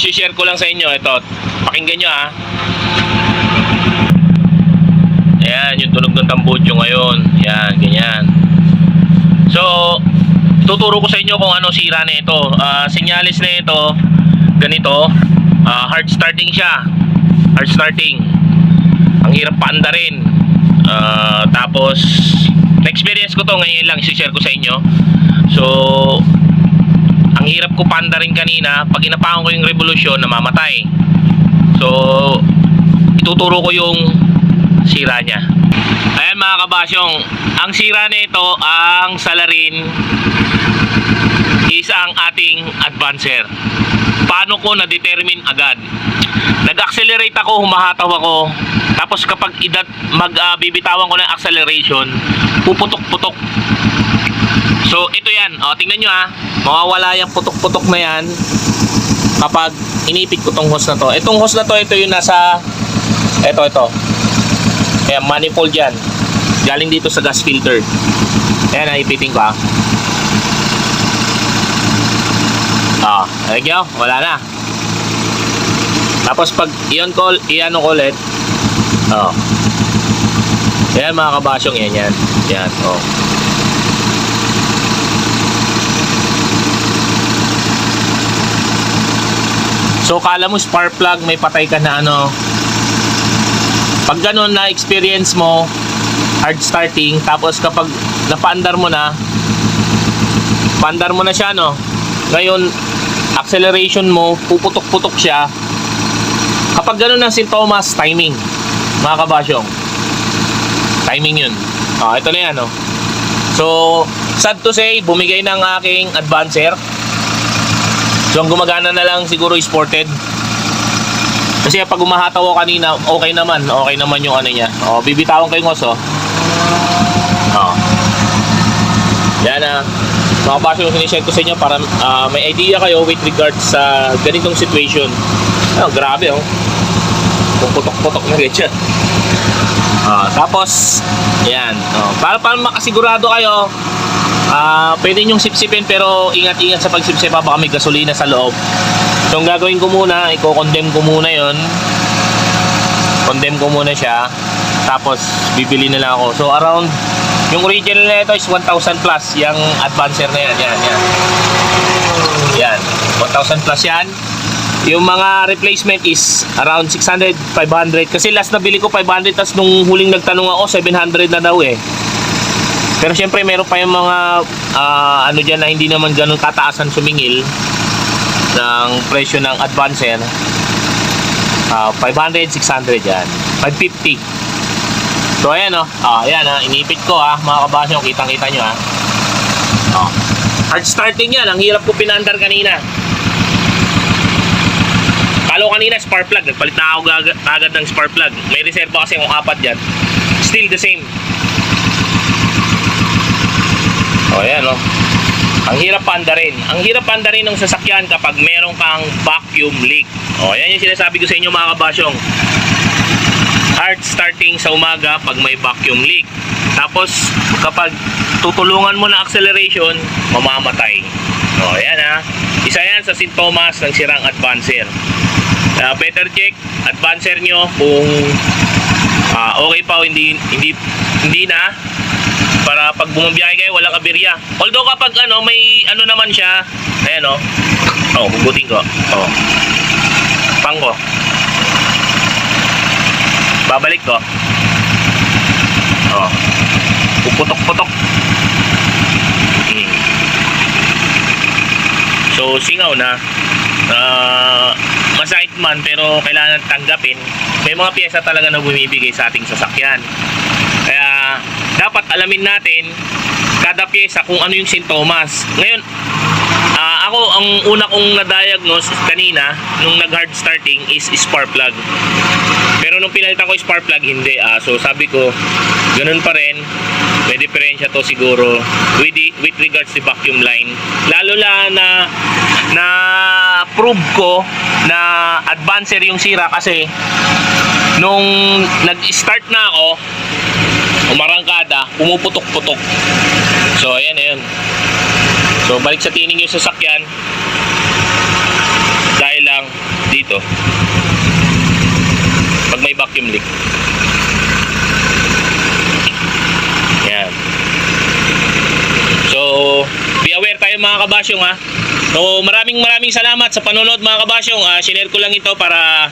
share ko lang sa inyo. Ito, pakinggan nyo ha. Ayan, yung tunog ng tambutso ngayon. Yan, ganyan. So, tuturo ko sa inyo kung ano sira na ito. Sinyalis na ito, ganito. Hard starting siya. Hard starting. Ang hirap paandarin. Tapos, na-experience ko to ngayon lang, share ko sa inyo. So, ang hirap ko paandarin kanina. Pag inapakan ko yung revolusyon, namamatay. So, ituturo ko yung sira niya. Ayan mga kabasyong, ang sira nito, ang salarin is ang ating advancer. Paano ko na-determine agad? Nag-accelerate ako, humahataw ako. Tapos kapag magbibitawan ko ng acceleration, puputok-putok. So ito yan, tingnan nyo ha. Mawawala yung putok-putok na yan kapag inipit ko tong hose na to. Itong hose na to, ito yung nasa ito. Ayan, manifold yan. Galing dito sa gas filter. Ayan, naipitin ko ha. Thank you. Wala na. Tapos pag iyan ko ulit. Ayan mga kabasyong, yan. Yan, So kala mo spark plug, may patay ka na ano. Pag ganun na experience mo, hard starting, tapos kapag napaandar mo na siya, no? Ngayon, acceleration mo, puputok-putok siya. Kapag ganun ang sintomas, timing. Mga kabasyong. Timing yun. Ito na yan, no? So, sad to say, bumigay ng aking advancer. So, ang gumagana na lang siguro is sported. Kasi pag umahataw ko kanina, okay naman yung ano niya. Bibitawan ko yung hose, Yan na. Mga kabasyong, yung sinishare ko sa inyo para may idea kayo with regards sa ganitong situation. Grabe, puputok-putok na ganyan. Tapos, yan. Para makasigurado kayo, pwede nyong sipsipin pero ingat-ingat sa pagsipsip, baka may gasolina sa loob. So ang gagawin ko muna, i-condemn ko muna yon. Condemn ko muna siya. Tapos bibili na lang ako. So around, yung original na ito is 1,000 plus. Yung advancer na yan. Yan 1,000 plus yan. Yung mga replacement is around 600, 500. Kasi last na bili ko 500, tas nung huling nagtanong ako 700 na daw eh. Pero syempre meron pa yung mga ano dyan na hindi naman ganun kataasan sumingil ng presyo ng advancer. 500, 600 yan. 550. So ayan ayan inipit ko mga kabasyo, kitang-kita nyo hard starting yan. Ang hirap ko pinaandar kanina. Kalo kanina spark plug, nagpalit na ako agad ng spark plug. May reserva kasi kung 4 dyan. Still the same. Ayan ang hirap pandarin. Ang hirap pandarin ng sasakyan kapag meron kang vacuum leak. Ayan yung sinasabi ko sa inyo mga kabasyong. Hard starting sa umaga pag may vacuum leak. Tapos kapag tutulungan mo na acceleration, mamamatay. Ayan isa yan sa sintomas ng sirang advancer. Better check advancer nyo kung okay pa o hindi na, para pag bumabiyahe kayo walang aberya. Although kapag may naman siya, ayan hugutin ko. Pang ko. Babalik ko. Puputok-putok. So singaw na. Masakit man pero kailangan tanggapin. May mga piyesa talaga na bumibigay sa ating sasakyan. Kaya dapat alamin natin kada piyesa kung ano yung sintomas. Ngayon, ako ang una kong na-diagnose kanina nung nag-hard starting is spark plug. Pero nung pinalitan ko spark plug, hindi. So sabi ko, ganun pa rin. May diferensya to siguro with regards to vacuum line. Lalo na prove ko na advancer yung sira kasi nung nag-start na ako, umarangkada, pumuputok-putok. So ayan na yun. So balik sa tining yung sasakyan dahil lang dito. Pag may vacuum leak. Yan. So, be aware tayo mga kabasyong ha. So, maraming salamat sa panonood mga kabasyong. Sinare ko lang ito para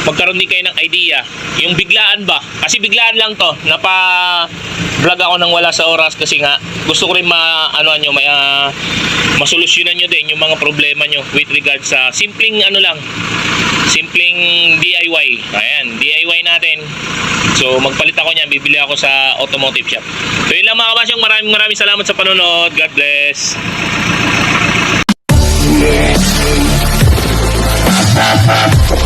magkaroon din kayo ng idea. Yung biglaan ba? Kasi biglaan lang to. Napa-vlog ako nang wala sa oras kasi nga gusto ko rin masolusyonan nyo din yung mga problema nyo with regards sa simpleng simpleng DIY. Ayan, DIY natin. So, magpalit ako niyan. Bibili ako sa automotive shop. So, yun lang mga kabasyong. Maraming salamat sa panonood. God bless. Yeah.